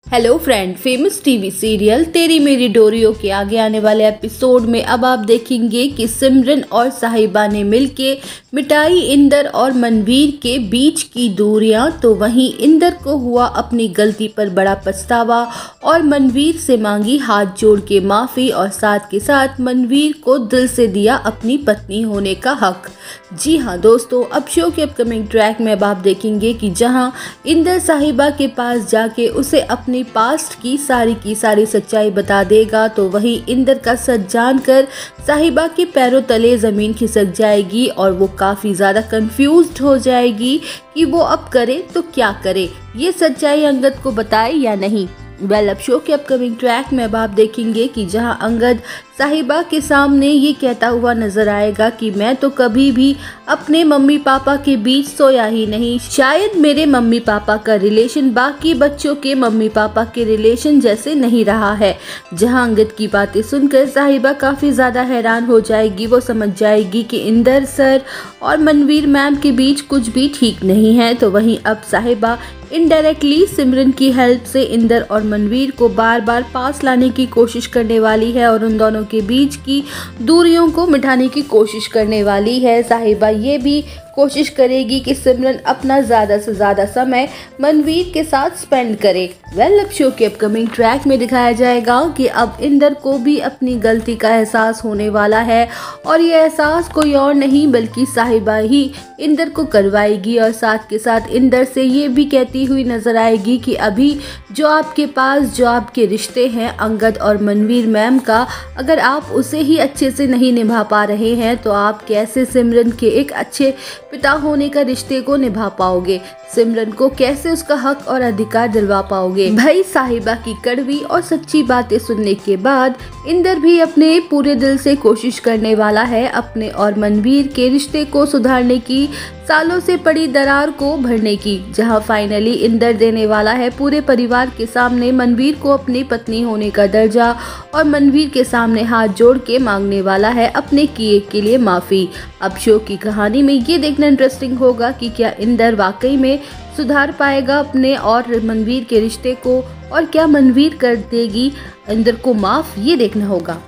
Hello friend, famous TV serial तेरी मेरी डोरियों के आगे आने वाले एपिसोड में अब आप देखेंगे कि सिमरन और साहिबा ने मिलके मिटाई इंदर और मनवीर के बीच की दूरियां। तो वहीं इंदर को हुआ अपनी गलती पर बड़ा पछतावा और मनवीर से मांगी हाथ जोड़ के माफ़ी और साथ के साथ मनवीर को दिल से दिया अपनी पत्नी होने का हक। जी हाँ दोस्तों, अब शो के अपकमिंग ट्रैक में अब आप देखेंगे कि जहां इंदर साहिबा के पास जाके उसे अपने पास्ट की सारी सच्चाई बता देगा, तो वहीं इंदर का सच जानकर साहिबा के पैरों तले ज़मीन खिसक जाएगी और वो काफ़ी ज़्यादा कंफ्यूज्ड हो जाएगी कि वो अब करे तो क्या करे, ये सच्चाई अंगद को बताए या नहीं। अब शो के अपकमिंग ट्रैक में अब आप देखेंगे कि जहां अंगद साहिबा के सामने ये कहता हुआ नजर आएगा कि मैं तो कभी भी अपने मम्मी पापा के बीच सोया ही नहीं, शायद मेरे मम्मी पापा का रिलेशन बाकी बच्चों के मम्मी पापा के रिलेशन जैसे नहीं रहा है। जहां अंगद की बातें सुनकर साहिबा काफ़ी ज़्यादा हैरान हो जाएगी। वो समझ जाएगी कि इंदर सर और मनवीर मैम के बीच कुछ भी ठीक नहीं है। तो वहीं अब साहिबा इनडायरेक्टली सिमरन की हेल्प से इंदर और मनवीर को बार बार पास लाने की कोशिश करने वाली है और उन दोनों के बीच की दूरियों को मिटाने की कोशिश करने वाली है। साहिबा ये भी कोशिश करेगी कि सिमरन अपना ज़्यादा से ज़्यादा समय मनवीर के साथ स्पेंड करे। अब शो के अपकमिंग ट्रैक में दिखाया जाएगा कि अब इंदर को भी अपनी गलती का एहसास होने वाला है और ये एहसास कोई और नहीं बल्कि साहिबा ही इंदर को करवाएगी और साथ के साथ इंदर से ये भी कहती हुई नजर आएगी कि अभी जो आपके पास जो आपके रिश्ते हैं अंगद और मनवीर मैम का, अगर आप उसे ही अच्छे से नहीं निभा पा रहे हैं तो आप कैसे सिमरन के एक अच्छे पिता होने का रिश्ते को निभा पाओगे, सिमरन को कैसे उसका हक और अधिकार दिलवा पाओगे। भाई साहिबा की कड़वी और सच्ची बातें सुनने के बाद इंदर भी अपने पूरे दिल से कोशिश करने वाला है अपने और मनवीर के रिश्ते को सुधारने की, सालों से पड़ी दरार को भरने की। जहां फाइनली इंदर देने वाला है पूरे परिवार के सामने मनवीर को अपनी पत्नी होने का दर्जा और मनवीर के सामने हाथ जोड़ के मांगने वाला है अपने किए के लिए माफ़ी। अब शो की कहानी में ये देखना इंटरेस्टिंग होगा कि क्या इंदर वाकई में सुधार पाएगा अपने और मनवीर के रिश्ते को और क्या मनवीर कर देगी इंदर को माफ़, ये देखना होगा।